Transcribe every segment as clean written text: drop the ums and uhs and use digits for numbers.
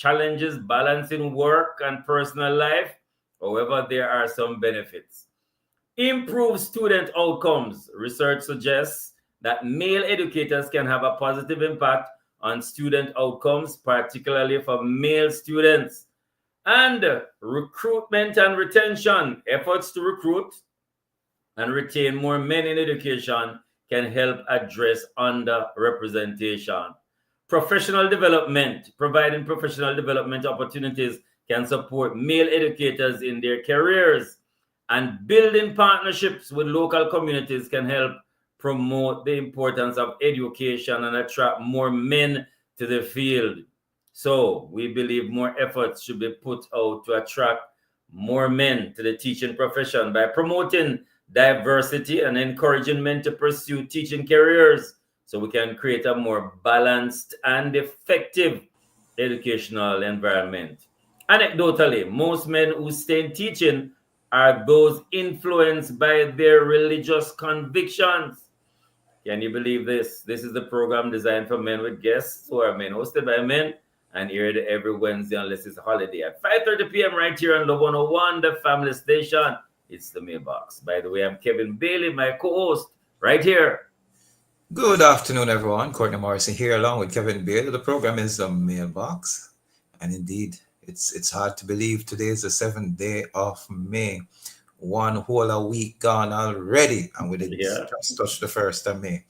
challenges balancing work and personal life. However, there are some benefits. Improve student outcomes. Research suggests that male educators can have a positive impact on student outcomes, particularly for male students. And recruitment and retention. Efforts to recruit and retain more men in education can help address underrepresentation. Professional development, providing professional development opportunities can support male educators in their careers, and building partnerships with local communities can help promote the importance of education and attract more men to the field. So, we believe more efforts should be put out to attract more men to the teaching profession by promoting diversity and encouraging men to pursue teaching careers so we can create a more balanced and effective educational environment. Anecdotally, most men who stay in teaching are those influenced by their religious convictions. Can you believe this? This is the program designed for men with guests who are men, hosted by men, and aired every Wednesday unless it's a holiday at 5:30 p.m. right here on the 101, the family station. It's the mailbox. By the way, I'm Kevin Bailey, my co-host, right here. Good afternoon, everyone. Courtney Morrison here, along with Kevin Bailey. The program is the Mailbox, and indeed, it's hard to believe today is the 7th day of May. One whole a week gone already, and we did Yeah. just touch the 1st of May.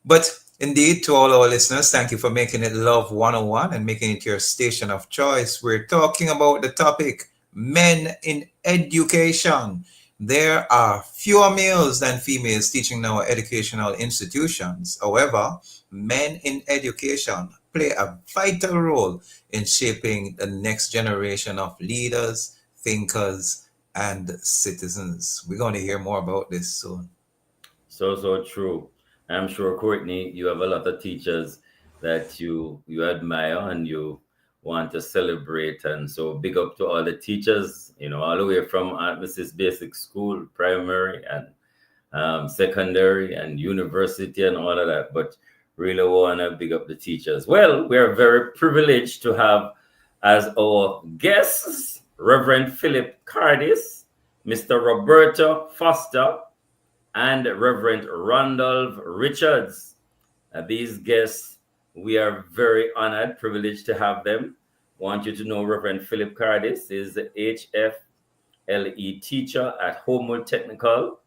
But indeed, to all our listeners, thank you for making it Love 101 and making it your station of choice. We're talking about the topic men in education. There are fewer males than females teaching in our educational institutions. However, men in education play a vital role in shaping the next generation of leaders, thinkers, and citizens. We're going to hear more about this soon. So true. I'm sure, Courtney, you have a lot of teachers that you admire and you want to celebrate. And so big up to all the teachers, all the way from Mrs. Basic School, primary and secondary and university and all of that. But really want to big up the teachers. Well, we are very privileged to have as our guests Reverend Philip Cardis, Mr. Roberto Foster, and Reverend Randolph Richards. These guests, we are very honored, privileged to have them. Want you to know Reverend Philip Cardis is the HFLE teacher at Homewood Technical.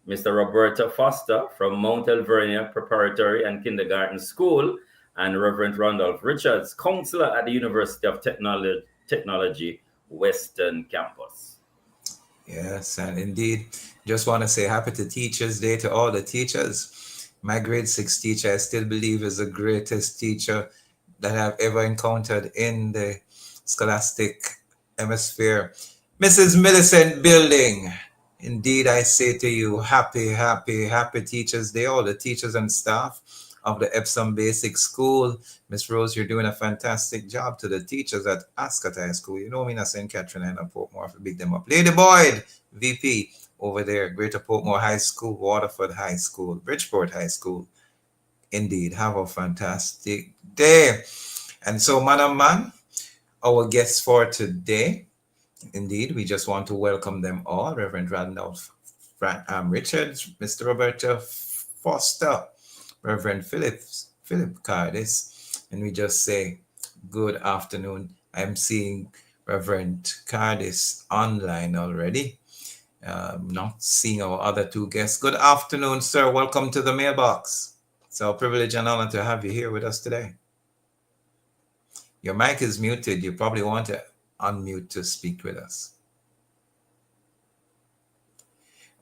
Mr. Roberta Foster from Mount Alvernia Preparatory and Kindergarten School, and Reverend Randolph Richards, counselor at the University of Technology Western Campus. Yes, and indeed, just want to say happy to Teachers Day to all the teachers. My grade 6 teacher, I still believe, is the greatest teacher that I've ever encountered in the scholastic hemisphere. Mrs. Millicent Building, indeed, I say to you, happy Teachers Day, all the teachers and staff of the Epsom Basic School. Miss Rose, you're doing a fantastic job. To the teachers at Ascot High School. You know me, not St. Catherine and Portmore, for big them up. Lady Boyd, VP, over there, Greater Portmore High School, Waterford High School, Bridgeport High School. Indeed, have a fantastic day. And so, Madam Man, our guests for today, indeed, we just want to welcome them all. Reverend Randolph Richards, Mr. Roberta Foster, Reverend Philip Cardis, and we just say good afternoon. I'm seeing Reverend Cardis online already. Not seeing our other two guests. Good afternoon, sir. Welcome to the mailbox. It's our privilege and honor to have you here with us today. Your mic is muted. You probably want to unmute to speak with us.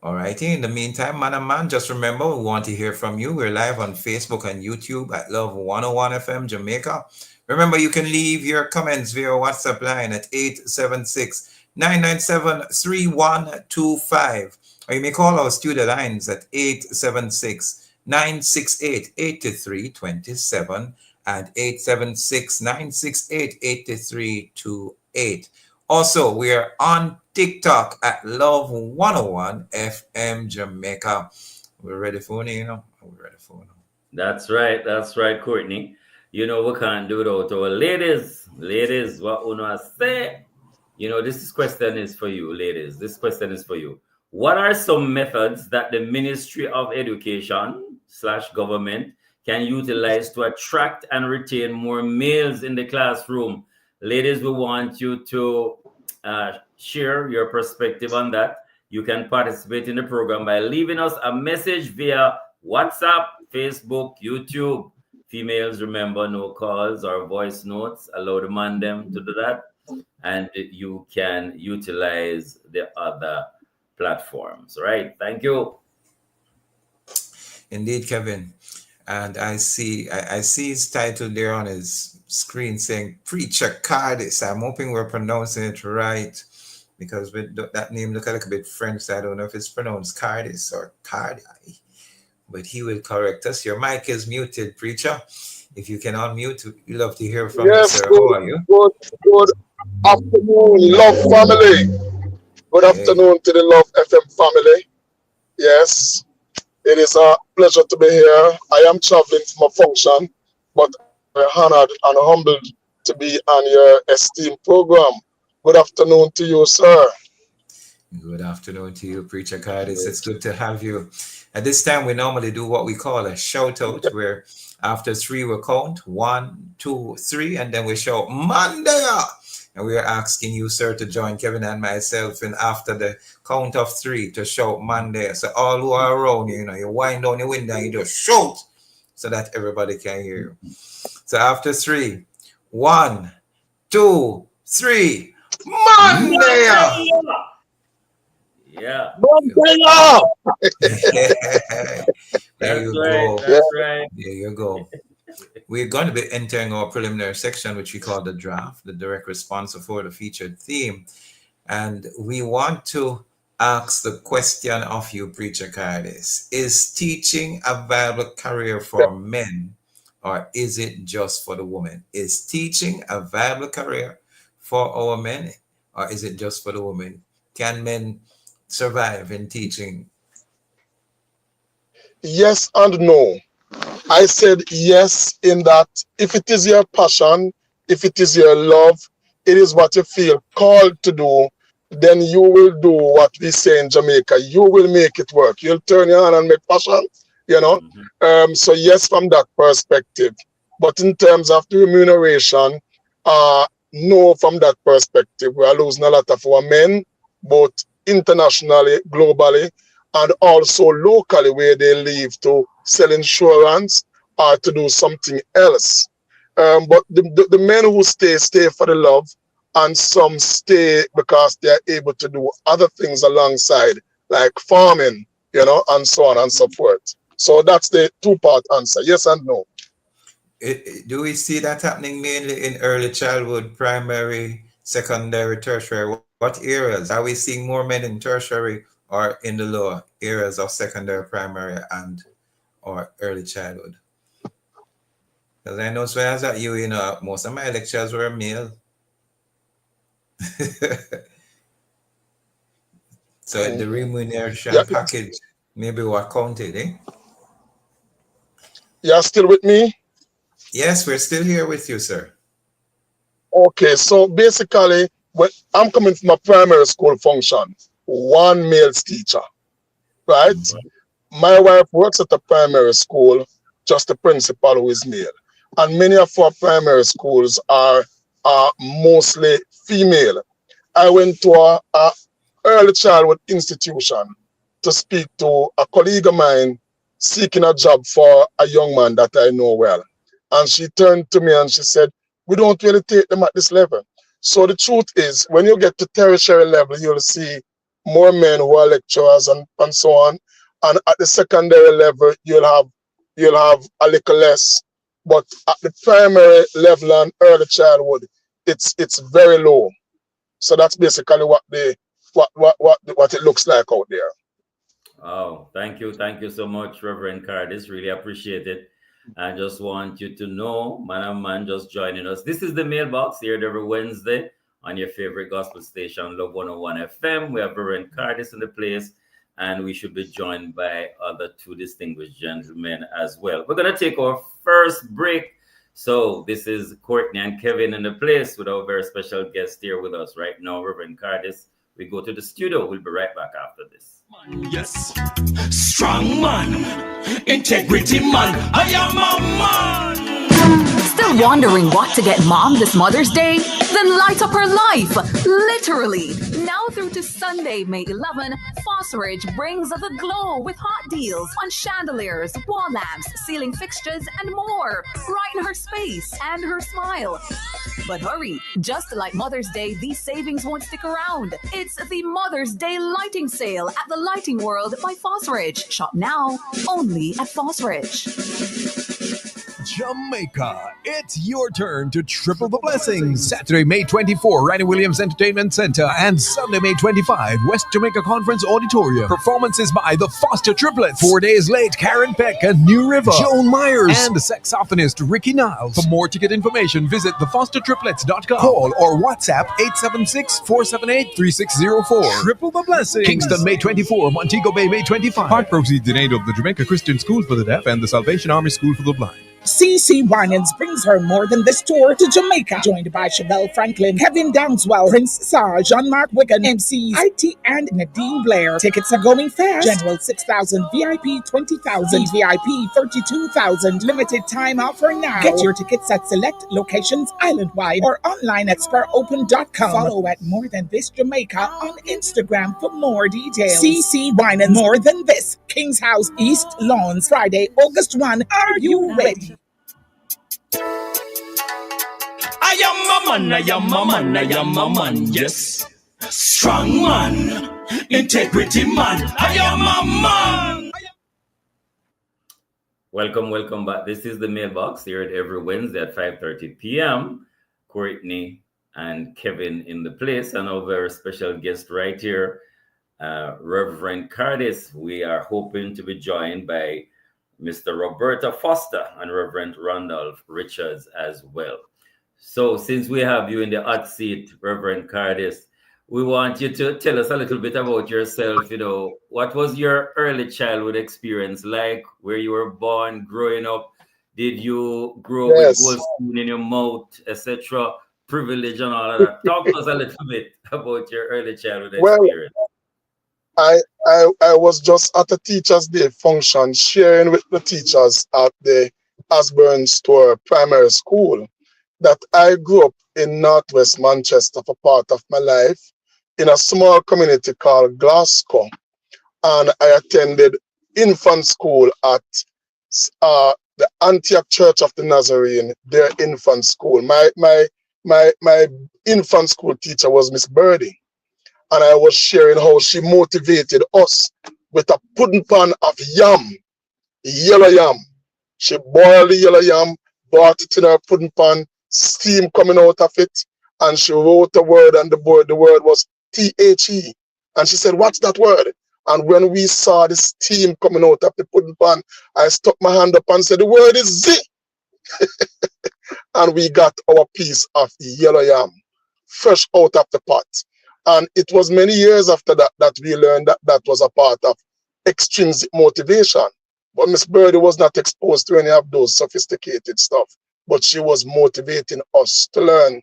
All righty. In the meantime, Madam Man, just remember, we want to hear from you. We're live on Facebook and YouTube at Love 101 FM Jamaica. Remember, you can leave your comments via WhatsApp line at 876-997-3125. Or you may call our studio lines at 876-968-8327 and 876-968-8328. Also, we are on TikTok at Love 101 FM Jamaica. We're ready for you, We're ready for you. That's right, Courtney. You know, we can't do without our ladies. Ladies, what Uno say? You know, this question is for you, ladies. This question is for you. What are some methods that the Ministry of Education slash government can utilize to attract and retain more males in the classroom? Ladies, we want you to share your perspective on that. You can participate in the program by leaving us a message via WhatsApp, Facebook, YouTube. Females, remember, no calls or voice notes. Allow the man them to do that. And you can utilize the other platforms. Right. Thank you. Indeed, Kevin. And I see his title there on his screen saying Preacher Cardis. I'm hoping we're pronouncing it right because with that name look a little bit French. So I don't know if it's pronounced Cardis or Cardi, but he will correct us. Your mic is muted, Preacher. If you can unmute, we love to hear from you, sir. How are you? Good afternoon, Love family. Good afternoon to the Love FM family. Yes, it is a pleasure to be here. I am traveling from a function, but I'm honored and humbled to be on your esteemed program. Good afternoon to you, sir. Good afternoon to you, Preacher Cardis. It's good to have you. At this time, we normally do what we call a shout out, where after three we count 1, 2, 3, and then we shout Mandela. And we are asking you, sir, to join Kevin and myself and after the count of 3 to shout Mandela. So all who are around you, you wind down your window and you just shout so that everybody can hear you. So after 3, 1, 2, 3, Mandela. Yeah. Mandela! There you Right. go. That's right. There you go. We're going to be entering our preliminary section, which we call the draft, the direct response for the featured theme. And we want to ask the question of you, Preacher Cardis. Is teaching a viable career for men, or is it just for the women? Is teaching a viable career for our men, or is it just for the women? Can men survive in teaching? Yes and no. I said yes in that if it is your passion, if it is your love, it is what you feel called to do, then you will do what we say in Jamaica. You will make it work. You'll turn your hand and make passion, you know. So yes, from that perspective. But in terms of the remuneration, no, from that perspective. We are losing a lot of our men, both internationally, globally, and also locally where they leave to sell insurance or to do something else. But the men who stay for the love, and some stay because they're able to do other things alongside, like farming, and so on and so forth. So that's the two-part answer, yes and no. Do we see that happening mainly in early childhood, primary, secondary, tertiary? What areas? Are we seeing more men in tertiary or in the lower areas of secondary, primary, and or early childhood? Because I know when I was at you, most of my lectures were male. So the remuneration package maybe were counted, eh? You're still with me? Yes, we're still here with you, sir. Okay, so basically, when I'm coming from a primary school function, one male teacher, right? My wife works at a primary school, just the principal who is male. And many of our primary schools are mostly female. I went to a early childhood institution to speak to a colleague of mine seeking a job for a young man that I know well. And she turned to me and she said, we don't really take them at this level. So the truth is, when you get to tertiary level, you'll see more men who are lecturers and so on. And at the secondary level, you'll have a little less. But at the primary level and early childhood, it's very low. So that's basically what it looks like out there. Oh, thank you so much, Reverend Cardis. Really appreciate it. I just want you to know, man and man just joining us. This is the mailbox here every Wednesday on your favorite gospel station, Love 101 FM. We have Reverend Cardis in the place, and we should be joined by other two distinguished gentlemen as well. We're going to take our first break. So this is Courtney and Kevin in the place with our very special guest here with us right now, Reverend Cardis. We go to the studio. We'll be right back after this. Yes, strong man, integrity man, I am a man. Still wondering what to get mom this Mother's Day? Then light up her life, literally. Now through to Sunday, May 11, Phosphorage brings the glow with hot deals on chandeliers, wall lamps, ceiling fixtures, and more. Brighten her space and her smile. But hurry, just like Mother's Day, these savings won't stick around. It's the Mother's Day lighting sale at the Lighting World by Phosphorage. Shop now, only at Phosphorage. Jamaica, it's your turn to triple the blessings. Saturday, May 24, Randy Williams Entertainment Center, and Sunday, May 25, West Jamaica Conference Auditorium. Performances by the Foster Triplets. 4 days late, Karen Peck and New River, Joan Myers, and the saxophonist Ricky Niles. For more ticket information, visit thefostertriplets.com. Call or WhatsApp 876-478-3604. Triple the blessings. Kingston, May 24, Montego Bay, May 25. Part proceeds in aid of the Jamaica Christian School for the Deaf and the Salvation Army School for the Blind. CC Winans brings her More Than This tour to Jamaica, joined by Chevelle Franklin, Kevin Downswell, Prince Sar, Jean-Marc Wigan, MCs IT and Nadine Blair. Tickets are going fast. General 6,000, VIP 20,000, VIP 32,000. Limited time offer now. Get your tickets at select locations island-wide or online at sparopen.com. Follow at More Than This Jamaica on Instagram for more details. CC Winans, More Than This, King's House, East Lawns, Friday, August 1. Are you ready? I am a man, I am a man, I am a man, yes. Strong man, integrity man, I am a man. Welcome back. This is the mailbox here at every Wednesday at 5:30 p.m. Courtney and Kevin in the place, and our very special guest right here, Reverend Cardis. We are hoping to be joined by Mr. Roberta Foster and Reverend Randolph Richards as well. So since we have you in the hot seat, Reverend Cardis, we want you to tell us a little bit about yourself. You know, what was your early childhood experience like, where you were born, growing up? Did you grow up with gold spoon in your mouth, etc.? Privilege and all of that. Talk to us a little bit about your early childhood experience. I was just at a Teachers' Day function sharing with the teachers at the Asburn Store Primary School that I grew up in Northwest Manchester for part of my life in a small community called Glasgow. And I attended infant school at the Antioch Church of the Nazarene, their infant school. My infant school teacher was Miss Birdie. And I was sharing how she motivated us with a pudding pan of yam, yellow yam. She boiled the yellow yam, brought it in her pudding pan, steam coming out of it, and she wrote a word on the board. The word was T-H-E. And she said, "What's that word?" And when we saw the steam coming out of the pudding pan, I stuck my hand up and said, "The word is Z." And we got our piece of yellow yam, fresh out of the pot. And it was many years after that that we learned that that was a part of extrinsic motivation. But Miss Birdie was not exposed to any of those sophisticated stuff, but she was motivating us to learn.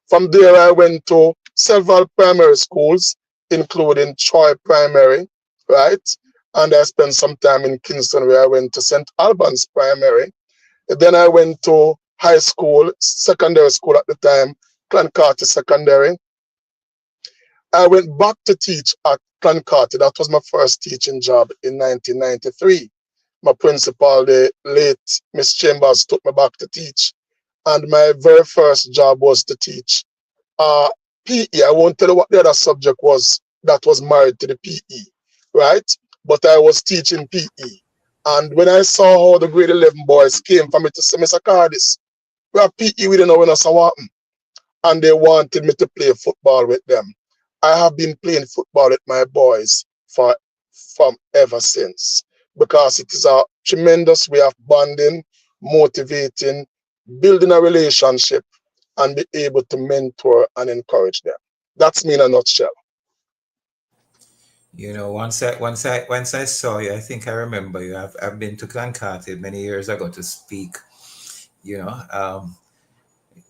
From there, I went to several primary schools, including Troy Primary, right? And I spent some time in Kingston, where I went to St. Albans Primary. Then I went to high school, secondary school at the time, Clancarty Secondary. I went back to teach at Clancarty. That was my first teaching job in 1993. My principal, the late Miss Chambers, took me back to teach. And my very first job was to teach PE. I won't tell you what the other subject was that was married to the PE, right? But I was teaching PE. And when I saw how the grade 11 boys came for me to say, "Mr. Cardis, we have PE, we don't know when I saw what." And they wanted me to play football with them. I have been playing football with my boys from ever since, because it is a tremendous way of bonding, motivating, building a relationship, and be able to mentor and encourage them. That's me in a nutshell. You know, once I saw you, I think I remember you. I've been to Clancarty many years ago to speak you know,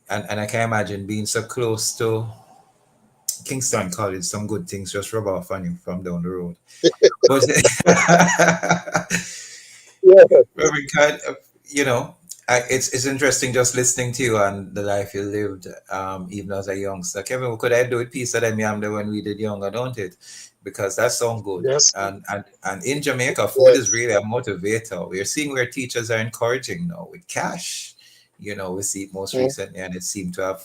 and I can imagine being so close to Kingston College, some good things just rub off on you from down the road. But Yeah. Reverend Card, you know, it's interesting just listening to you and the life you lived, even as a youngster. Kevin, what could I do with piece of them yamda when we did younger, don't it? Because that sounds good. Yes. And in Jamaica, food is Yes. really a motivator. We're seeing where teachers are encouraging now with cash. You know, we see it most Mm. recently, and it seemed to have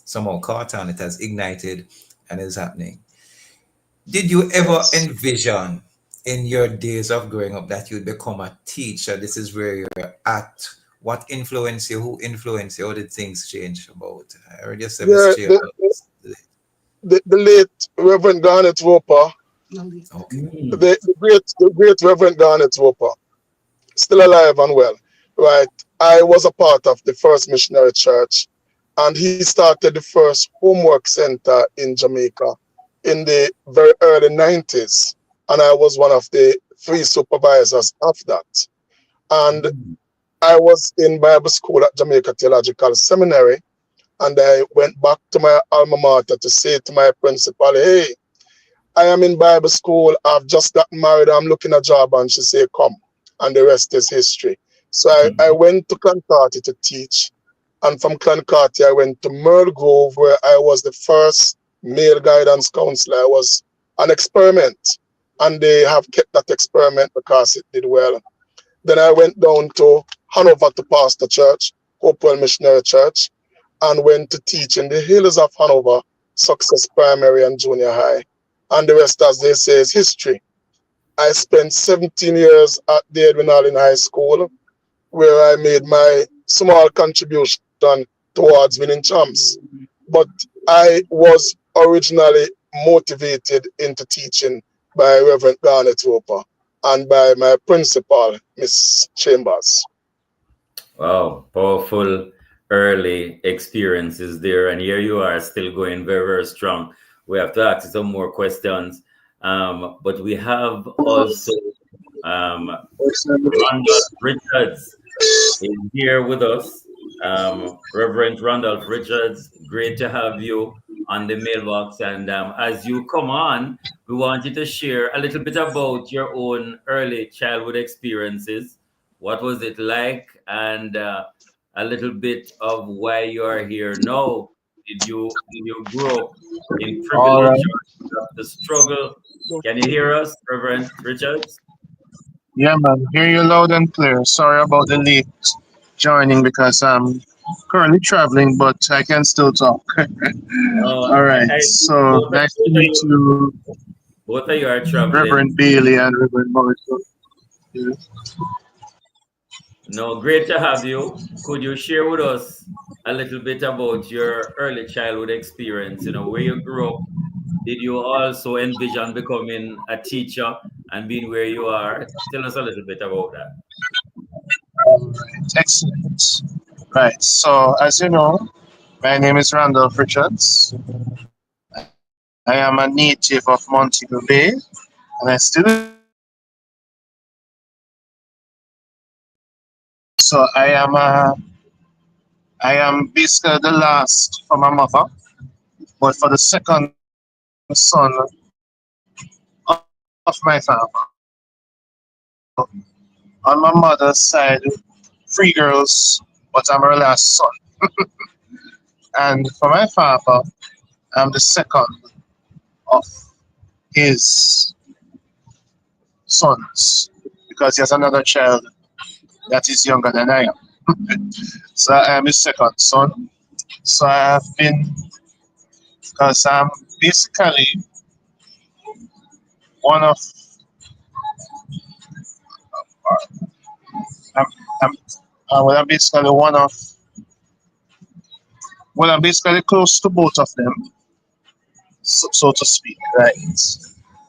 somehow caught on. It has ignited and is happening. Did you ever Yes. envision in your days of growing up that you'd become a teacher? This is where you're at. What influenced you? Who influenced you? How did things change about? I heard you say Miss Yeah, Chair. the late Reverend Garnet Roper, Okay. Mm. the great Reverend Garnet Roper, still alive and well, right? I was a part of the first missionary church, and he started the first homework center in Jamaica in the very early 90s. And I was one of the 3 supervisors of that. And I was in Bible school at Jamaica Theological Seminary, and I went back to my alma mater to say to my principal, hey, I am in Bible school. I've just gotten married. I'm looking at a job. And she said, come. And the rest is history. So I went to Clancarty to teach. And from Clancarty, I went to Merle Grove, where I was the first male guidance counselor. I was an experiment. And they have kept that experiment because it did well. Then I went down to Hanover to pastor church, Hopewell Missionary Church, and went to teach in the hills of Hanover, Success Primary and Junior High. And the rest, as they say, is history. I spent 17 years at the Edwin Allen High School, where I made my small contribution towards winning champs. But I was originally motivated into teaching by Reverend Garnet Roper and by my principal, Miss Chambers. Wow, powerful early experiences there. And here you are still going very, very strong. We have to ask you some more questions. But we have also Randolph Richards is here with us. Reverend Randolph Richards, great to have you on the mailbox. And as you come on, we want you to share a little bit about your own early childhood experiences. What was it like? And a little bit of why you are here now. Did you grow up in All privilege right. or the struggle? Can you hear us, Reverend Richards? Yeah, man. Hear you loud and clear. Sorry about the late joining because I'm currently traveling, but I can still talk. All right. So nice to meet you, Both of you are traveling. Reverend Bailey and Reverend Morrison. Yeah. No, great to have you. Could you share with us a little bit about your early childhood experience? You know, where you grew up. Did you also envision becoming a teacher and being where you are? Tell us a little bit about that. All right. Excellent. Right. So as you know, my name is Randolph Richards. I am a native of Montego Bay, and I still. So I am basically the last for my mother, but for the second son of my father. On my mother's side, 3 girls, but I'm her last son. And for my father, I'm the second of his sons because he has another child that is younger than I am. So I am his second son. So I have been, because I'm basically one of, I'm, I'm, well, I'm basically one of, well, I'm basically close to both of them, so to speak, right?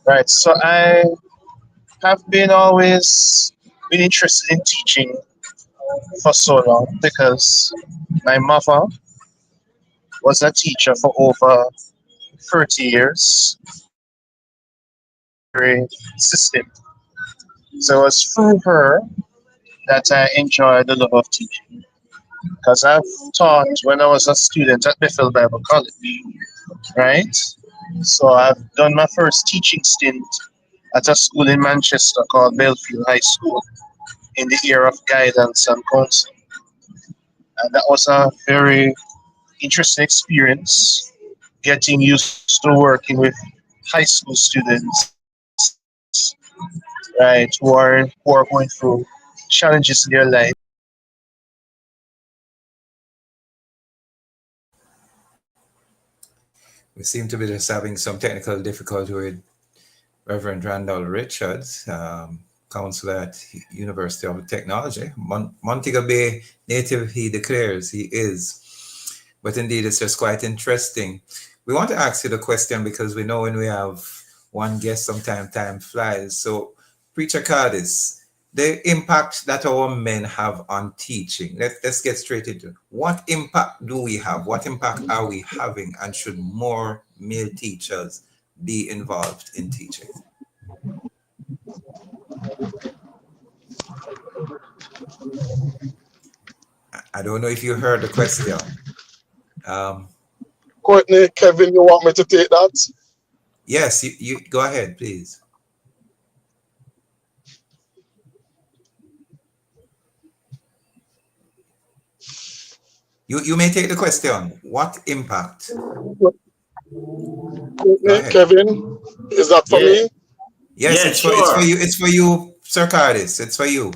Right. So I have been always been interested in teaching for so long because my mother was a teacher for over 30 years. System. So it was through her that I enjoyed the love of teaching. because I've taught when I was a student at Bethel Bible College, right? So I've done my first teaching stint at a school in Manchester called Belfield High School in the area of guidance and counseling. And that was a very interesting experience, getting used to working with high school students, right, who are going through challenges in their life. We seem to be just having some technical difficulty with Reverend Randall Richards, counselor at University of Technology. Montego Bay native, he declares he is. But indeed, it's just quite interesting. We want to ask you the question because we know when we have one guest, sometimes time flies. So, Preacher Cardis, the impact that our men have on teaching. Let's get straight into it. What impact do we have? What impact are we having? And should more male teachers be involved in teaching? I don't know if you heard the question. Courtney, Kevin, you want me to take that? Yes, you go ahead, please. You may take the question. What impact? Courtney, Kevin, is that for me? Yes, Yeah, it's sure. for you. It's for you, Sir Cardis. It's for you.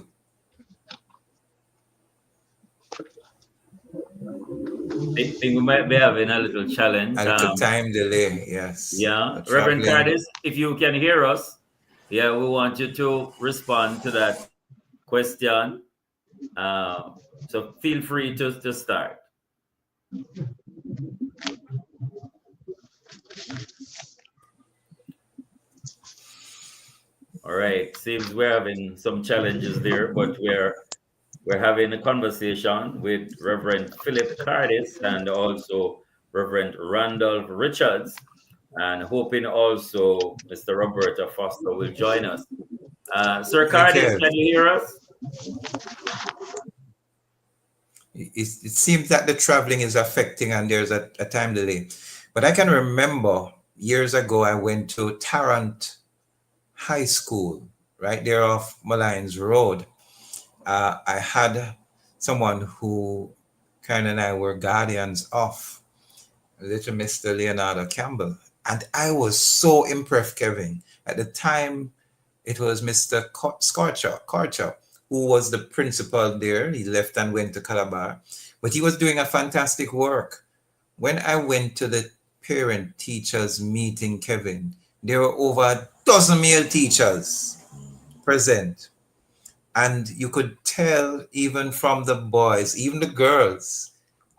I think we might be having a little challenge. A little time delay, yes. Yeah, Reverend Cardis, if you can hear us, yeah, we want you to respond to that question. So feel free to start. All right, seems we're having some challenges there, but we're having a conversation with Reverend Philip Cardis and also Reverend Randolph Richards, and hoping also Mr. Roberta Foster will join us. Sir Cardis, can you hear us? It seems that the traveling is affecting and there's a time delay. But I can remember years ago, I went to Tarrant High School, right there off Malines Road. I had someone who Karen and I were guardians of, little Mr. Leonardo Campbell. And I was so impressed, Kevin. At the time, it was Mr. Korcher, who was the principal there. He left and went to Calabar, but he was doing a fantastic work. When I went to the parent-teachers meeting, Kevin, there were over a dozen male teachers present. And you could tell even from the boys, even the girls,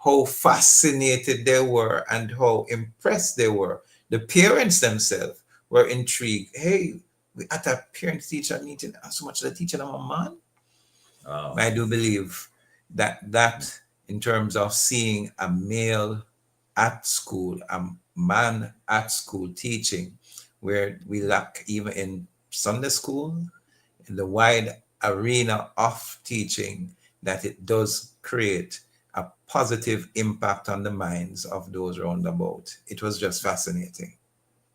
how fascinated they were and how impressed they were. The parents themselves were intrigued. Hey, we at a parent-teacher meeting, so much the teacher I'm a man. I do believe that in terms of seeing a male at school, a man at school teaching, where we lack even in Sunday school, in the wide arena of teaching, that it does create a positive impact on the minds of those round about. It was just fascinating.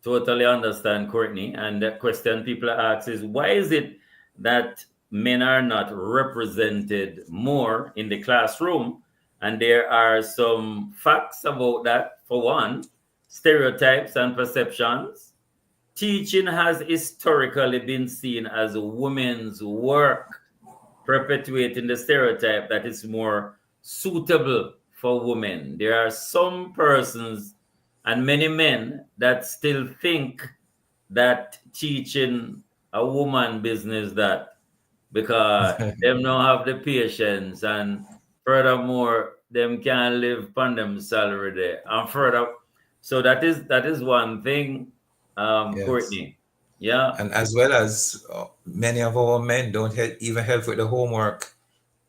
Totally understand, Courtney. And the question people ask is, why is it that men are not represented more in the classroom? And there are some facts about that. For one, stereotypes and perceptions. Teaching has historically been seen as women's work, perpetuating the stereotype that it's more suitable for women. There are some persons and many men that still think that teaching a woman business that, because them don't have the patience, and furthermore, them can't live on them salary there. And further, so that is one thing, Yes. Courtney. Yeah. And as well as many of our men don't even help with the homework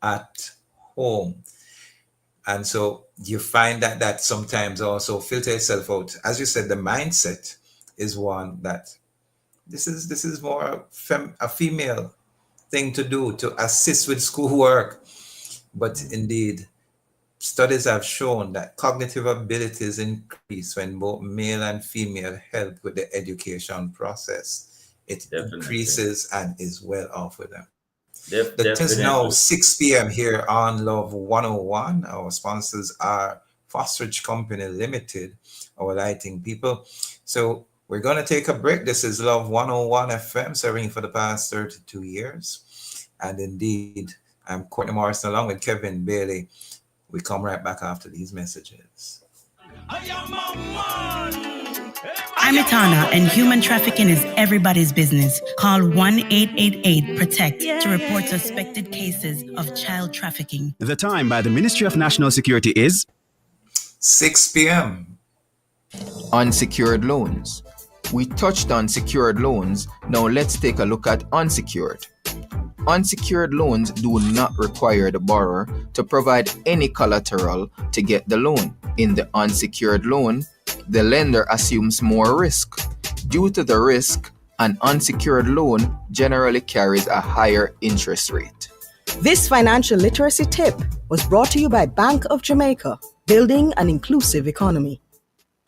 at home. And so you find that sometimes also filter itself out. As you said, the mindset is one that this is more a female thing to do, to assist with schoolwork. But indeed, studies have shown that cognitive abilities increase when both male and female help with the education process. It Definitely. increases and is well off with them. It is Definitely. now 6 p.m. here on Love 101. Our sponsors are Fosterage Company Limited, our lighting people. So we're going to take a break. This is Love 101 FM, serving for the past 32 years. And indeed, I'm Courtney Morrison along with Kevin Bailey. We come right back after these messages. I'm Etana, and human trafficking is everybody's business. Call 1-888-PROTECT to report suspected cases of child trafficking. The time by the Ministry of National Security is 6 p.m. Unsecured loans. We touched on secured loans. Now let's take a look at unsecured. Unsecured loans do not require the borrower to provide any collateral to get the loan. In the unsecured loan, the lender assumes more risk. Due to the risk, an unsecured loan generally carries a higher interest rate. This financial literacy tip was brought to you by Bank of Jamaica, building an inclusive economy.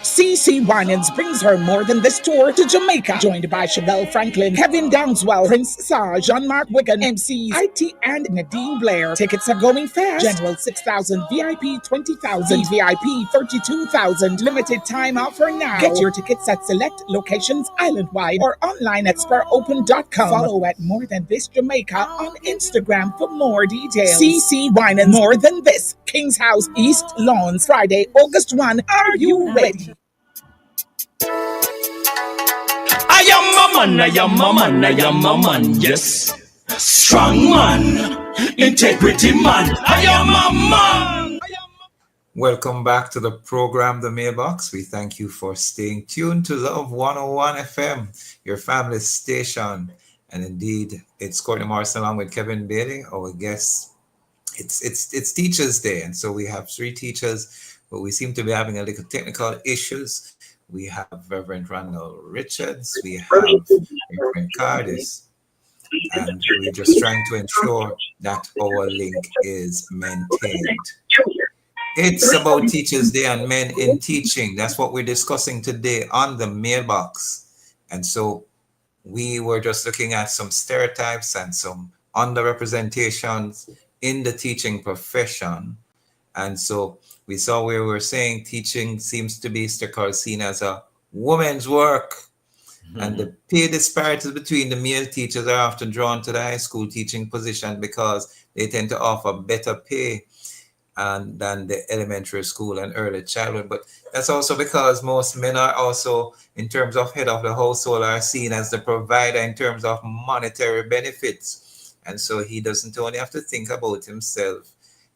CC Winans brings her more than this tour to Jamaica, joined by Chevelle Franklin, Kevin Downswell, Prince Sar, Jean-Marc Wigan, MCs IT and Nadine Blair. Tickets are going fast. General 6,000, VIP 20,000, VIP 32,000. Limited time offer now. Get your tickets at select locations island-wide or online at sparopen.com. Follow at More Than This Jamaica on Instagram for more details. CC Winans, More Than This, King's House, East Lawns, Friday, August 1. Are you ready? I am a man, yes. Strong man, integrity man, I am a man. Welcome back to the program, The Mailbox. We thank you for staying tuned to Love 101 FM, your family station. And indeed, it's Courtney Morrison along with Kevin Bailey, our guest. It's Teachers Day, and so we have 3 teachers, but we seem to be having a little technical issues. We have Reverend Randall Richards, we have Reverend Cardis, and we're just trying to ensure that our link is maintained. It's about Teachers Day and men in teaching. That's what we're discussing today on the mailbox. And so we were just looking at some stereotypes and some underrepresentations in the teaching profession. And so we saw where we were saying teaching seems to be seen as a woman's work. Mm-hmm. And the pay disparities between the male teachers are often drawn to the high school teaching position because they tend to offer better pay than the elementary school and early childhood. But that's also because most men are also, in terms of head of the household, are seen as the provider in terms of monetary benefits. And so he doesn't only have to think about himself,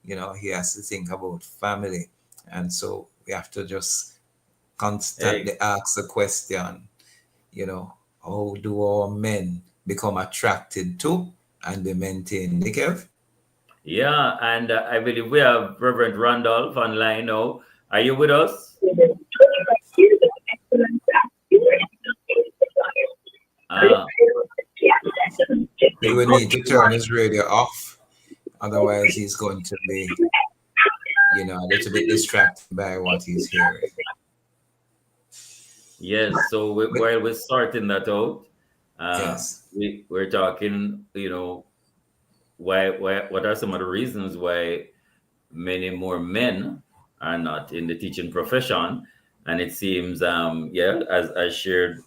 he has to think about family. And so we have to just constantly ask the question, how do our men become attracted to and they maintain the Kev? Yeah, and I believe we have Reverend Randolph online now. Are you with us? He would need to turn his radio off. Otherwise, he's going to be, a little bit distracted by what he's hearing. Yes, so while we're sorting that out, yes. we're talking, what are some of the reasons why many more men are not in the teaching profession? And it seems, as shared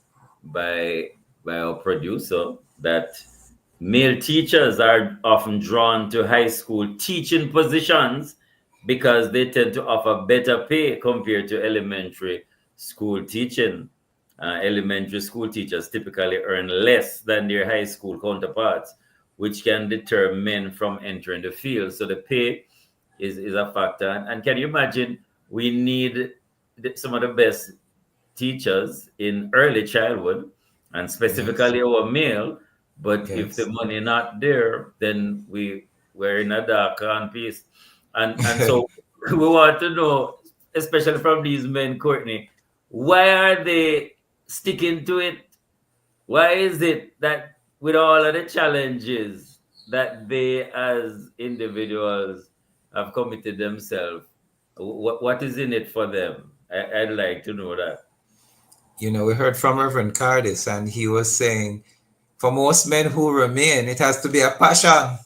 by our producer, that male teachers are often drawn to high school teaching positions because they tend to offer better pay compared to elementary school teaching. Elementary school teachers typically earn less than their high school counterparts, which can deter men from entering the field. So the pay is a factor. And can you imagine, we need some of the best teachers in early childhood, and specifically our male. But if the money not there, then we're in a dark piece. And so we want to know, especially from these men, Courtney, why are they sticking to it? Why is it that with all of the challenges that they as individuals have committed themselves, What is in it for them? I'd like to know that. You know, we heard from Reverend Cardis, and he was saying, for most men who remain, it has to be a passion,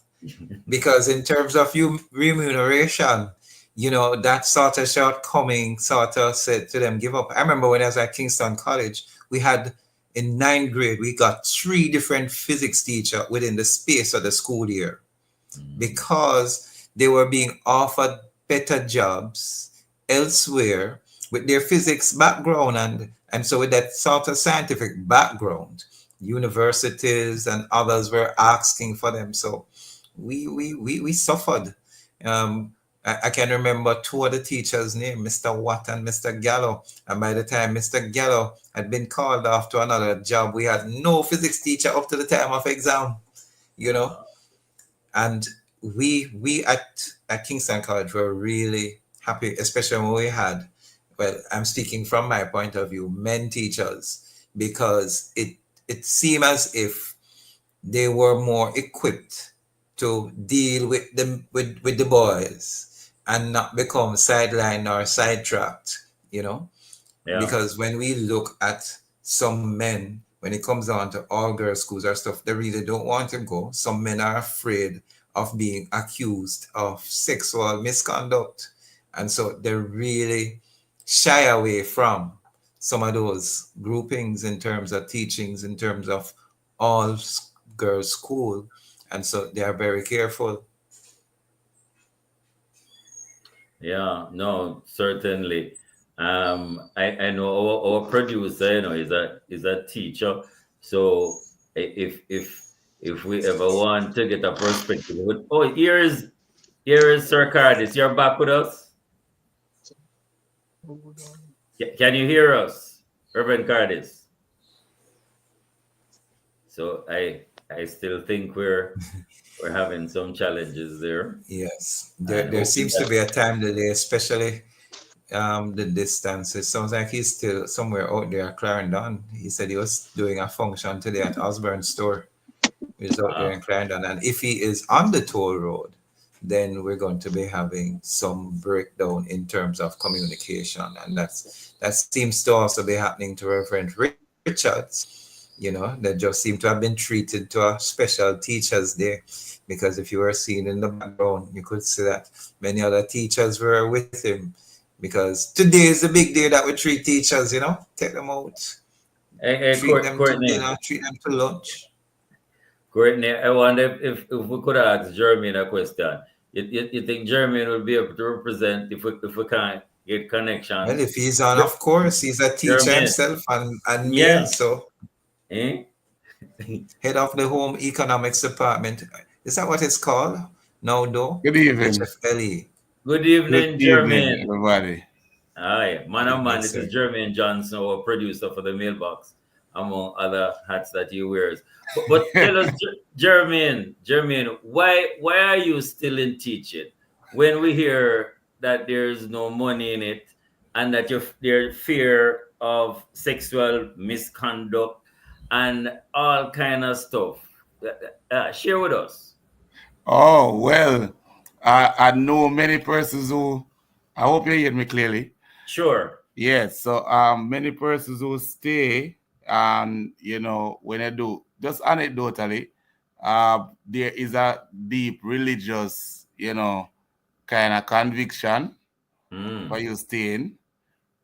because in terms of remuneration, you know, that sort of shortcoming sort of said to them, give up. I remember when I was at Kingston College, we had in 9th grade, we got 3 different physics teachers within the space of the school year, because they were being offered better jobs elsewhere with their physics background, and so with that sort of scientific background, universities and others were asking for them. So we suffered. I can remember 2 of the teachers' names, Mr. Watt and Mr. Gallo. And by the time Mr. Gallo had been called off to another job, we had no physics teacher up to the time of exam, you know. And we at Kingston College were really happy, especially when we had, well, I'm speaking from my point of view, men teachers, because it seemed as if they were more equipped to deal with the boys and not become sidelined or sidetracked, you know. Yeah. Because when we look at some men, when it comes down to all girls schools or stuff, they really don't want to go. Some men are afraid of being accused of sexual misconduct, and so they really shy away from some of those groupings in terms of teachings, in terms of all girls school, and so they are very careful. Yeah, no, certainly. I know our producer, you know, is a teacher. So if we ever want to get a perspective, here is Sir Cardis. You're back with us. Can you hear us, Reverend Cardis? So I still think we're having some challenges there. Yes, there seems to be a time delay, especially the distance. It sounds like he's still somewhere out there at Clarendon. He said he was doing a function today at Osborne Store. He's out there in Clarendon, and if he is on the toll road, then we're going to be having some breakdown in terms of communication, and that seems to also be happening to Reverend Richards. You know, they just seem to have been treated to a special Teachers Day, because if you were seen in the background, you could see that many other teachers were with him, because today is the big day that we treat teachers, you know, take them out, treat them to dinner, treat them to lunch. Courtney, I wonder if we could ask Jermaine a question. You think Jermaine will be able to represent if we can't get connection? Well, if he's on, of course, he's a teacher Jermaine himself, and yeah. So head of the Home Economics Department. Is that what it's called? No, though. Good evening. HFLE. Good evening, Jermaine. Everybody. Hi, man, this is Jermaine Johnson, our producer for the Mailbox, among other hats that he wears. But tell us, Jermaine, why are you still in teaching when we hear that there's no money in it and that there's fear of sexual misconduct and all kind of stuff? Share with us. Oh, well, I know many persons who, I hope you hear me clearly. Sure. Yes, so many persons who stay, and you know, when I do, just anecdotally, there is a deep religious, you know, kind of conviction for you staying.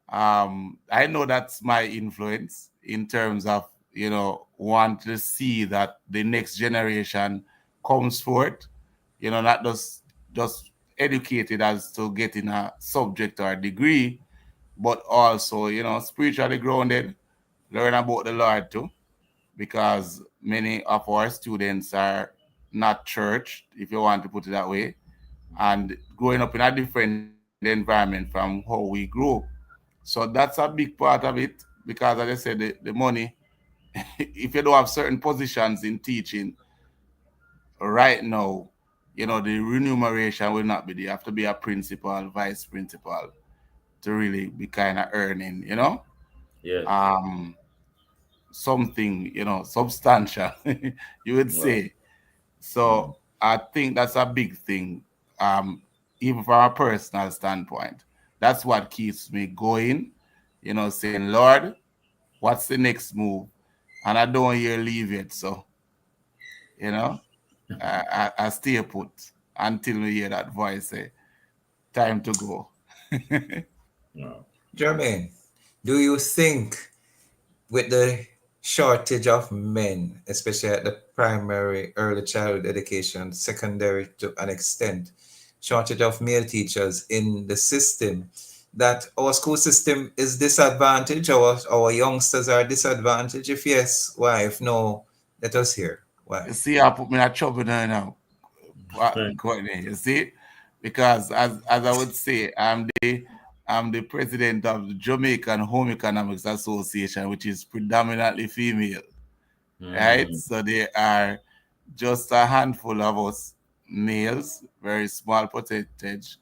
I know that's my influence in terms of, you know, want to see that the next generation comes forth, you know, not just educated as to getting a subject or a degree, but also, you know, spiritually grounded, learn about the Lord too, because many of our students are not church, if you want to put it that way, and growing up in a different environment from how we grew. So that's a big part of it, because as I said, the money, if you don't have certain positions in teaching right now, you know, the remuneration will not be there. You have to be a principal, vice principal to really be kind of earning, you know? Yeah. Something, you know, substantial, you would say. So I think that's a big thing, even from a personal standpoint. that's what keeps me going, saying, Lord, what's the next move? And I don't hear leave it. So, I stay put until we hear that voice say, time to go. Jermaine, do you think with the shortage of men, especially at the primary, early childhood education, secondary to an extent, shortage of male teachers in the system, that our school system is disadvantaged, our youngsters are disadvantaged? If yes, why? If no, let us hear why. You see, I put me in trouble now. Courtney, you see? Because as I would say, I'm the president of the Jamaican Home Economics Association, which is predominantly female, right? So there are just a handful of us males, very small percentage.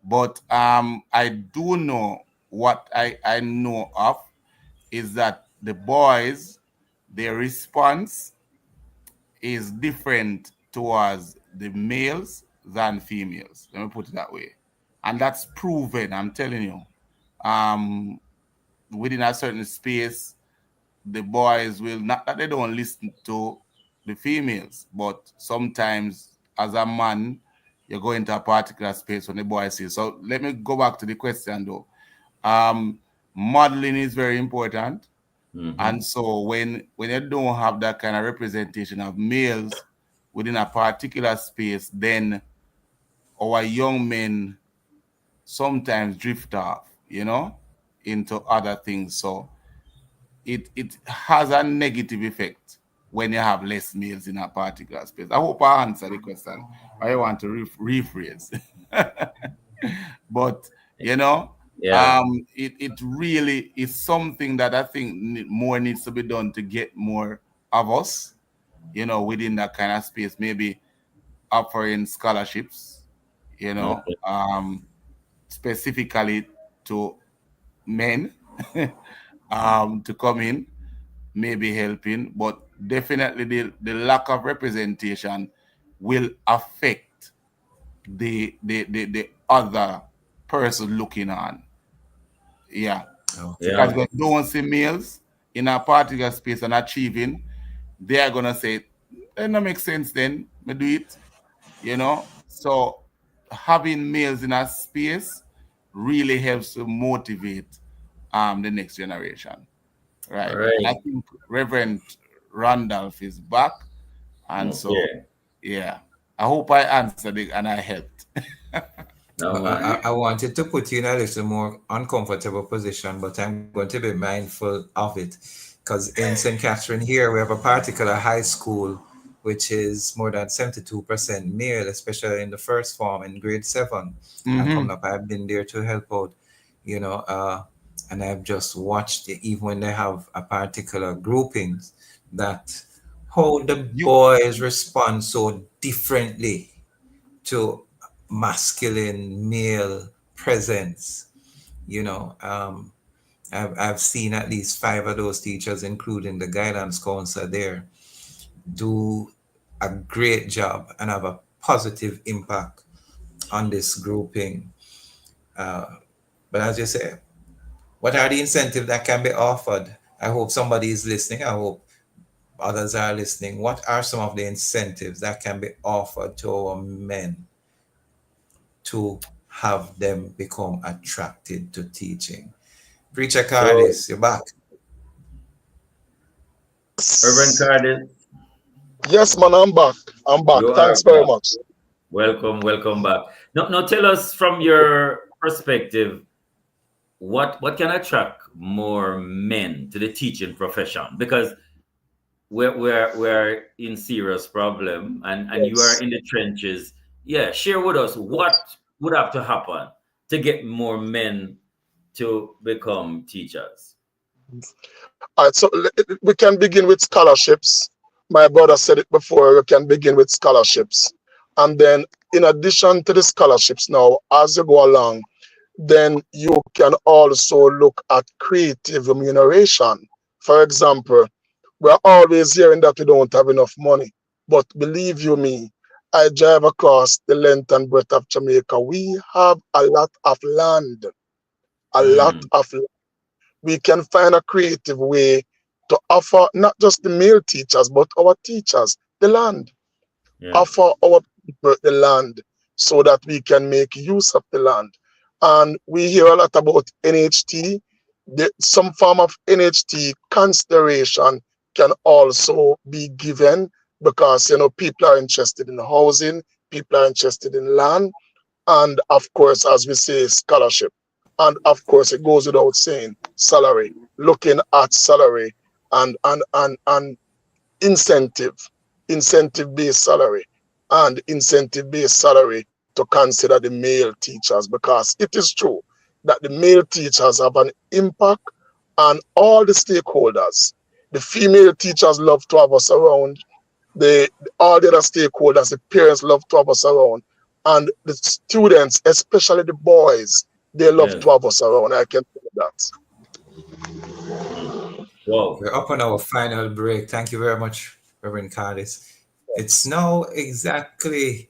But I do know what I know of is that the boys, their response is different towards the males than females. Let me put it that way. And that's proven, I'm telling you. Within a certain space, the boys will, not that they don't listen to the females, but sometimes as a man, you go into a particular space when the boys see. So let me go back to the question though. Modeling is very important. And so when you don't have that kind of representation of males within a particular space, then our young men sometimes drift off, into other things. So it has a negative effect when you have less males in a particular space. I hope I answered the question. I want to rephrase. But, it really is something that I think more needs to be done to get more of us, within that kind of space, maybe offering scholarships, specifically to men to come in, maybe helping, but definitely the lack of representation will affect the other person looking on. Because when you don't see males in a particular space and achieving, they are gonna say, it don't make sense then, me do it. So having males in a space really helps to motivate the next generation. Right. And I think Reverend Randolph is back. And so I hope I answered it and I helped. I wanted to put you in a little more uncomfortable position, but I'm going to be mindful of it. Because in St. Catherine here, we have a particular high school which is more than 72% male, especially in the first form in grade 7. And coming up, I've been there to help out, and I've just watched it, even when they have a particular groupings, that how the boys respond so differently to masculine male presence. I've seen at least 5 of those teachers, including the guidance counselor there, do a great job and have a positive impact on this grouping. But as you say, what are the incentives that can be offered? I hope somebody is listening. I hope others are listening. What are some of the incentives that can be offered to our men to have them become attracted to teaching? Preacher Cardis, you're back. Reverend Cardis. Yes, man, I'm back. Thanks very much. Welcome back. Now tell us from your perspective, what can attract more men to the teaching profession? Because we're in serious problem, and you are in the trenches. Share with us what would have to happen to get more men to become teachers. All right, so we can begin with scholarships. My brother said it before, we can begin with scholarships. And then in addition to the scholarships now, as you go along, then you can also look at creative remuneration. For example, we're always hearing that we don't have enough money. But believe you me, I drive across the length and breadth of Jamaica. We have a lot of land. a lot of land. We can find a creative way to offer not just the male teachers, but our teachers the land. Offer our people the land so that we can make use of the land. And we hear a lot about NHT. Some form of NHT consideration can also be given because, you know, people are interested in housing, people are interested in land, and of course, as we say, scholarship. And of course, it goes without saying, salary, looking at salary and incentive-based salary and incentive-based salary to consider the male teachers, because it is true that the male teachers have an impact on all the stakeholders. The female teachers love to have us around. All the other stakeholders, the parents love to have us around. And the students, especially the boys, they love to have us around. I can tell you that. Wow. We're up on our final break. Thank you very much, Reverend Cardis. It's now exactly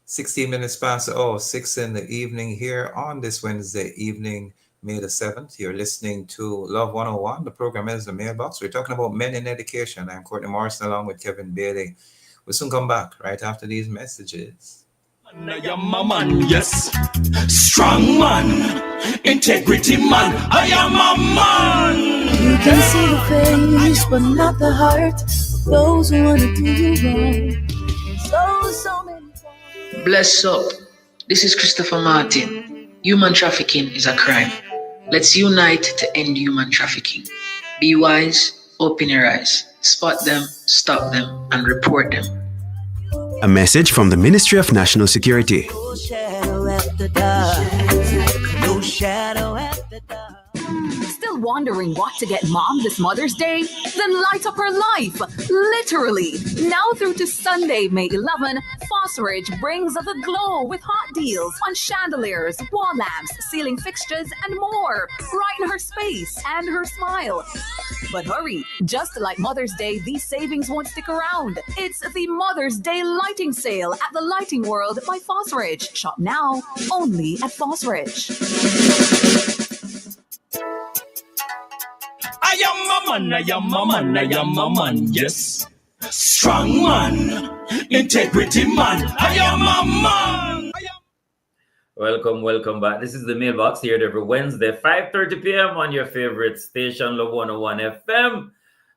16 minutes past 6 in the evening here on this Wednesday evening, May the 7th. You're listening to Love 101. The program is The Mailbox. We're talking about men in education. I'm Courtney Morrison along with Kevin Bailey. We'll soon come back right after these messages. I am a man, yes. Strong man. Integrity man. I am a man. You can see the face, but not the heart. Those who want to do you wrong. So many. Bless up. This is Christopher Martin. Human trafficking is a crime. Let's unite to end human trafficking. Be wise, open your eyes. Spot them, stop them, and report them. A message from the Ministry of National Security. No shadow at the dark. No shadow at the dark. Still wondering what to get mom this Mother's Day? Then light up her life, literally. Now through to Sunday, May 11, Phosphorage brings the glow with hot deals on chandeliers, wall lamps, ceiling fixtures, and more. Brighten her space and her smile. But hurry, just like Mother's Day, these savings won't stick around. It's the Mother's Day lighting sale at the Lighting World by Phosphorage. Shop now, only at Phosphorage. I am a man, I am a man, I am a man, yes. Strong man, integrity man, I am a man. Welcome back. This is the Mailbox here every Wednesday, 5:30 p.m. on your favorite station, Love 101 FM.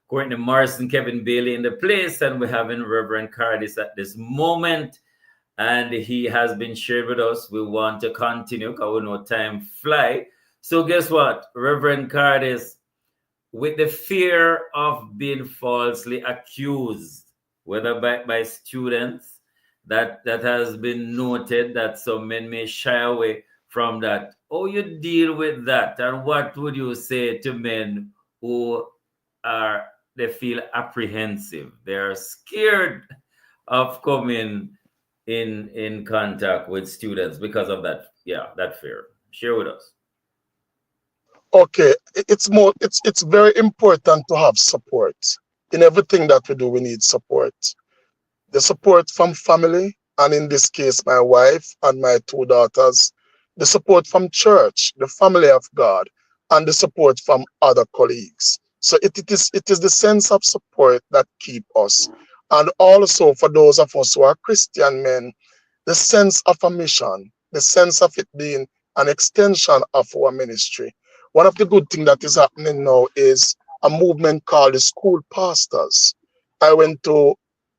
Courtney Morrison, Kevin Bailey in the place, and we're having Reverend Cardis at this moment. And he has been shared with us. We want to continue because we know time fly. So guess what, Reverend Cardis, with the fear of being falsely accused, whether by students, that has been noted that some men may shy away from that. How you deal with that? And what would you say to men who they feel apprehensive? They're scared of coming in contact with students because of that fear. Share with us. Okay, it's very important to have support. In everything that we do, we need support. The support from family, and in this case, my wife and my 2 daughters. The support from church, the family of God, and the support from other colleagues. So it is the sense of support that keep us. And also for those of us who are Christian men, the sense of a mission, the sense of it being an extension of our ministry. One of the good things that is happening now is a movement called the School Pastors. I went to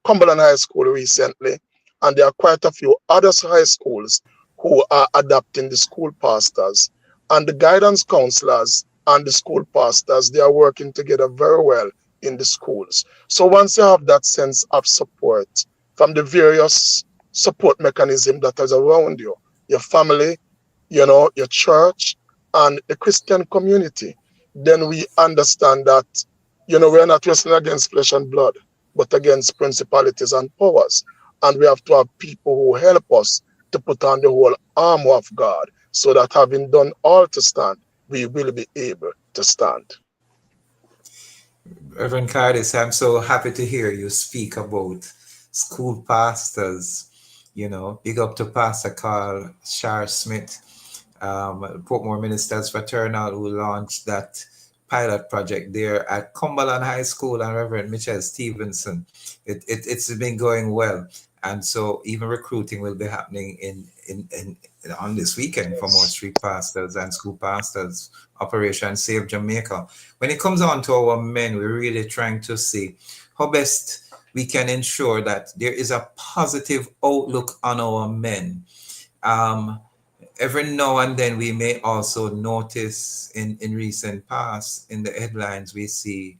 Cumberland High School recently, and there are quite a few other high schools who are adopting the School Pastors. And the guidance counselors and the school pastors, they are working together very well in the schools. So once you have that sense of support from the various support mechanisms that is around you, your family, your church, and the Christian community, then we understand that, we're not wrestling against flesh and blood, but against principalities and powers. And we have to have people who help us to put on the whole armor of God, so that having done all to stand, we will be able to stand. Reverend Cardis, I'm so happy to hear you speak about school pastors. Big up to Pastor Carl Shar Smith. Portmore Ministers Fraternal, who launched that pilot project there at Cumberland High School, and Reverend Mitchell Stevenson. It's been going well. And so even recruiting will be happening on this weekend for more street pastors and school pastors, Operation Save Jamaica. When it comes on to our men, we're really trying to see how best we can ensure that there is a positive outlook on our men. Every now and then we may also notice in recent past, in the headlines, we see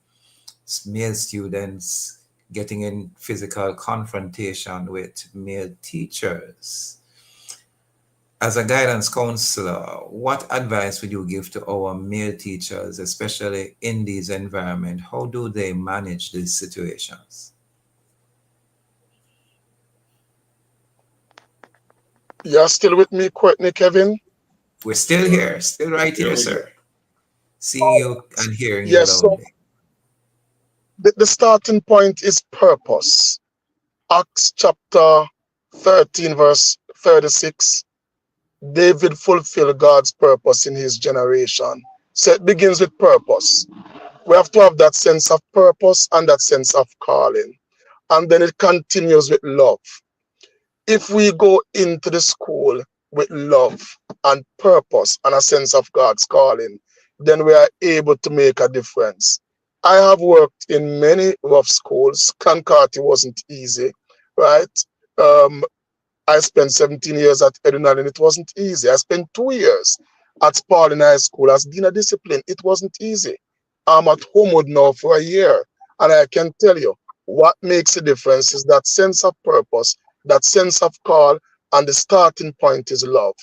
male students getting in physical confrontation with male teachers. As a guidance counselor, what advice would you give to our male teachers, especially in these environments? How do they manage these situations? You're still with me, Courtney, Kevin? We're still here, still right here, sir. Seeing you and hearing you Yes, loudly. So the starting point is purpose. Acts chapter 13, verse 36. David fulfilled God's purpose in his generation. So it begins with purpose. We have to have that sense of purpose and that sense of calling. And then it continues with love. If we go into the school with love and purpose and a sense of God's calling, then we are able to make a difference. I have worked in many rough schools. Clancarty wasn't easy, right? I spent 17 years at Edinal and it wasn't easy. I spent 2 years at Spalding High School as Dean of Discipline. It wasn't easy. I'm at Homewood now for a year. And I can tell you, what makes a difference is that sense of purpose, that sense of call, and the starting point is love.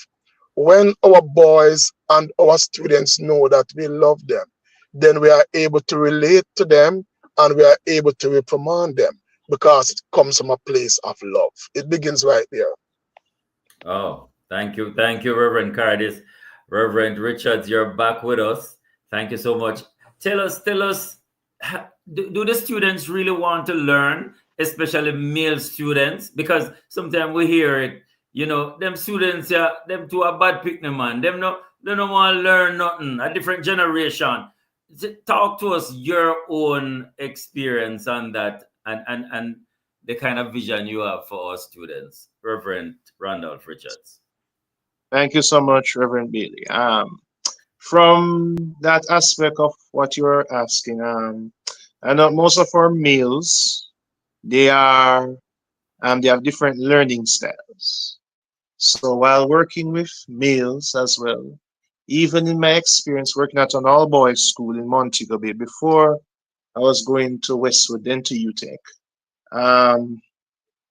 When our boys and our students know that we love them, then we are able to relate to them and we are able to reprimand them because it comes from a place of love. It begins right there. Oh, thank you. Thank you, Reverend Cardis. Reverend Richards, you're back with us. Thank you so much. Tell us, do the students really want to learn, especially male students? Because sometimes we hear it, them students, them two are bad picnic, man. They don't want to learn nothing, a different generation. Talk to us your own experience on that and the kind of vision you have for our students, Reverend Randolph Richards. Thank you so much, Reverend Bailey. From that aspect of what you are asking, I know most of our males, they have different learning styles. So while working with males as well, even in my experience working at an all-boys school in Montego Bay before I was going to Westwood, then to UTEC,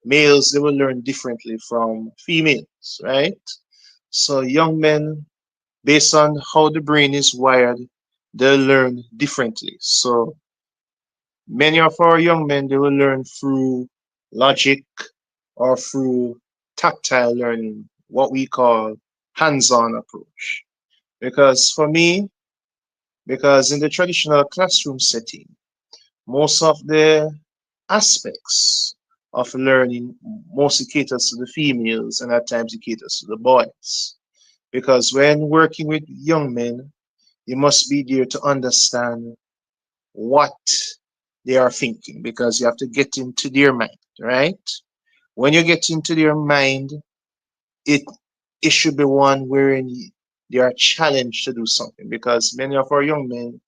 males, they will learn differently from females, right? So young men, based on how the brain is wired, they'll learn differently. So many of our young men, they will learn through logic or through tactile learning, what we call hands-on approach. Because for me, because in the traditional classroom setting, most of the aspects of learning mostly caters to the females and at times it caters to the boys. Because when working with young men, you must be there to understand what they are thinking because you have to get into their mind, right? When you get into their mind, it should be one wherein they are challenged to do something because many of our young men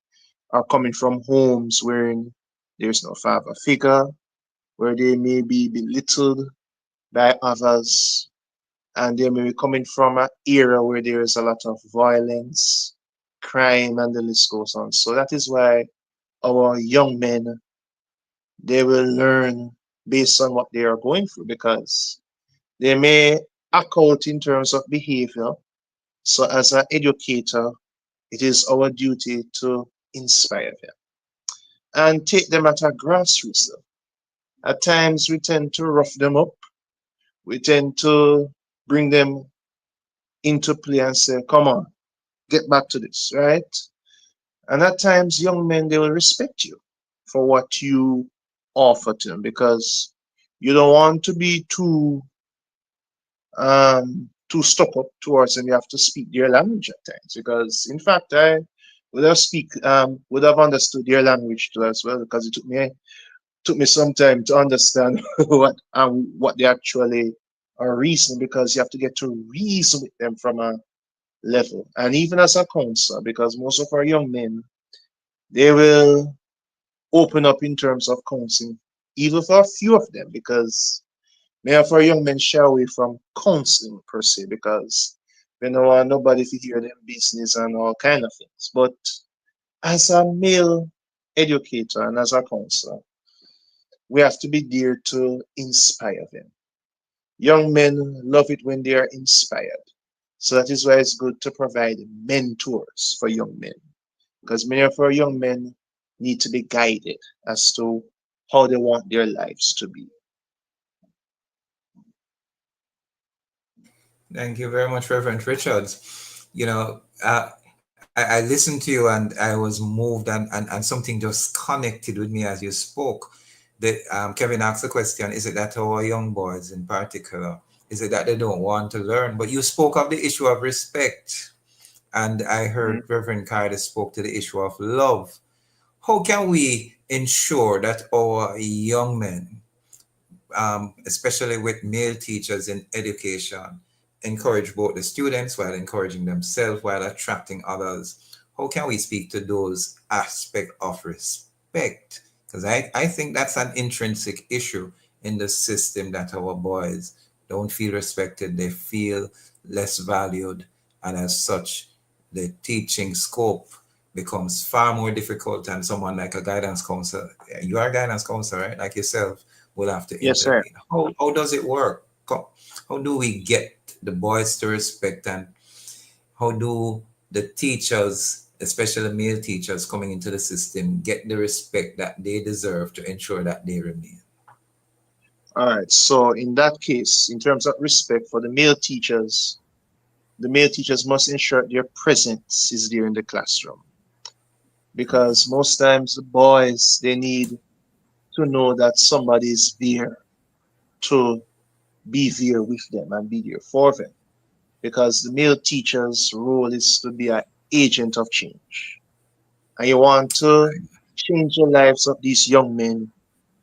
are coming from homes wherein there's no father figure, where they may be belittled by others, and they may be coming from an era where there is a lot of violence, crime, and the list goes on. So that is why our young men, they will learn based on what they are going through because they may act out in terms of behavior. So as an educator, it is our duty to inspire them and take them at a grassroots level. At times, we tend to rough them up. We tend to bring them into play and say, come on, get back to this, right? And at times, young men, they will respect you for what you offer to them because you don't want to be too too stuck up towards them. You have to speak their language at times because, in fact, I would have understood their language too as well because it took me some time to understand what they actually are reasoning because you have to get to reason with them from a level. And even as a counselor, because most of our young men, they will open up in terms of counseling, even for a few of them, because many of our young men shy away from counseling per se, because they don't want nobody to hear them business and all kind of things. But as a male educator and as a counselor, we have to be there to inspire them. Young men love it when they are inspired. So that is why it's good to provide mentors for young men, because many of our young men need to be guided as to how they want their lives to be. Thank you very much, Reverend Richards. You know, I listened to you and I was moved and something just connected with me as you spoke. Kevin asked the question, is it that our young boys in particular, is it that they don't want to learn? But you spoke of the issue of respect. And I heard Reverend Carter spoke to the issue of love. How can we ensure that our young men, especially with male teachers in education, encourage both the students while encouraging themselves, while attracting others? How can we speak to those aspects of respect? Because I think that's an intrinsic issue in the system, that our boys don't feel respected, they feel less valued, and as such, the teaching scope becomes far more difficult, and someone like a guidance counselor, you are a guidance counselor, right? Like yourself, will have to Yes, sir. intervene. How does it work? How do we get the boys to respect, and how do the teachers, especially male teachers coming into the system, get the respect that they deserve to ensure that they remain? All right. So in that case, in terms of respect for the male teachers must ensure their presence is there in the classroom. Because most times the boys, they need to know that somebody is there to be there with them and be there for them. Because the male teacher's role is to be an agent of change. And you want to change the lives of these young men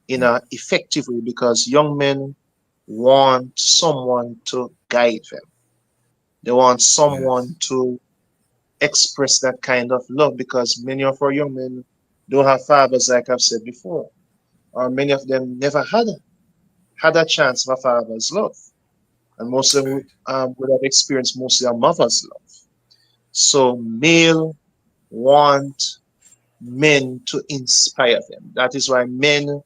in an effective way, because young men want someone to guide them. They want someone to express that kind of love, because many of our young men don't have fathers, like I've said before, or many of them never had a chance of a father's love, and most of them would have experienced mostly a mother's love. So male want men to inspire them. That is why men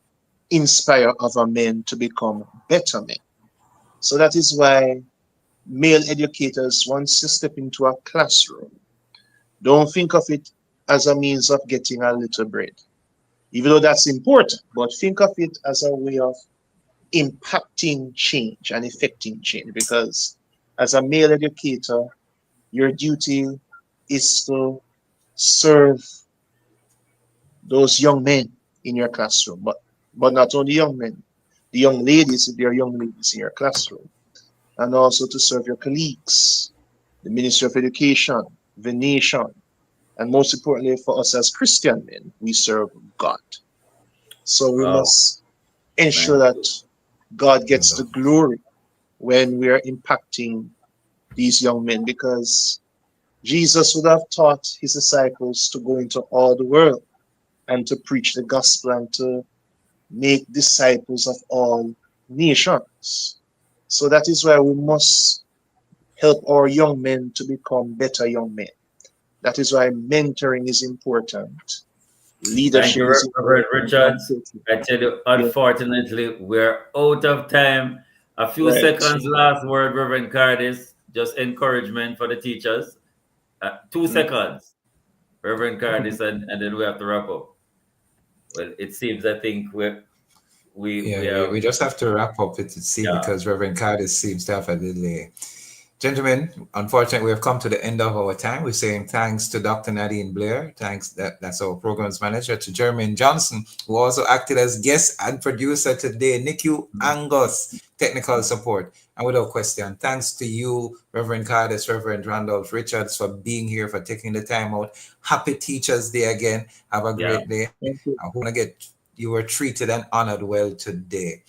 inspire other men to become better men. So that is why male educators, once you step into a classroom, don't think of it as a means of getting a little bread, even though that's important, but think of it as a way of impacting change and effecting change, because as a male educator, your duty is to serve those young men in your classroom, but not only young men, the young ladies, if there are young ladies in your classroom, and also to serve your colleagues, the Ministry of Education, the nation, and most importantly for us as Christian men, we serve God. So we must ensure that God gets the glory when we are impacting these young men, because Jesus would have taught his disciples to go into all the world and to preach the gospel and to make disciples of all nations. So that is why we must help our young men to become better young men. That is why mentoring is important. Leadership. Thank you, Reverend Richards. I tell you, unfortunately, we're out of time. A few seconds, last word, Reverend Cardis. Just encouragement for the teachers. 2 seconds, Reverend Cardis, and then we have to wrap up. Well, it seems, I think we just have to wrap up it to see, because Reverend Cardis seems to have a delay. Gentlemen, unfortunately, we have come to the end of our time. We're saying thanks to Dr. Nadine Blair. Thanks, that's our programs manager, to Jermaine Johnson, who also acted as guest and producer today, Niku Angus, technical support. And without question, thanks to you, Reverend Cardis, Reverend Randolph Richards, for being here, for taking the time out. Happy Teachers Day again. Have a great day. I want to you were treated and honored well today.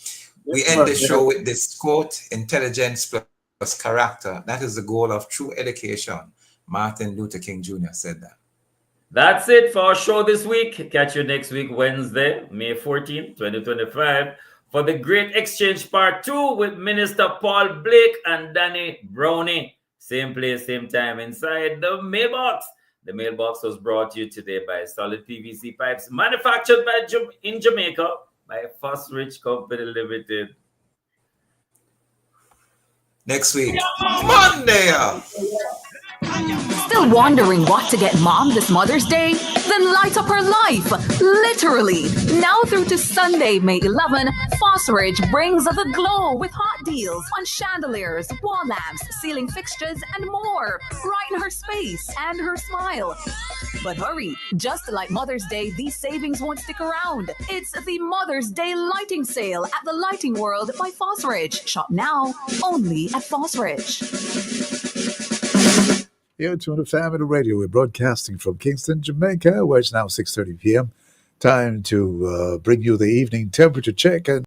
We end the show with this quote: intelligence plus character. That is the goal of true education. Martin Luther King Jr. said that. That's it for our show this week. Catch you next week, Wednesday, May 14th, 2025, for the Great Exchange Part 2 with Minister Paul Blake and Danny Brownie. Same place, same time, inside the mailbox. The mailbox was brought to you today by Solid PVC Pipes, manufactured in Jamaica by Fosrich Company Limited. Next week, Monday. Still wondering what to get mom this Mother's Day? Then light up her life, literally. Now through to Sunday, May 11, Fosrich brings the glow with hot deals on chandeliers, wall lamps, ceiling fixtures, and more. Brighten her space and her smile. But hurry, just like Mother's Day, these savings won't stick around. It's the Mother's Day lighting sale at the Lighting World by Fosrich. Shop now, only at Fosrich. Here to the Family Radio. We're broadcasting from Kingston, Jamaica, where it's now 6:30 p.m. Time to bring you the evening temperature check. And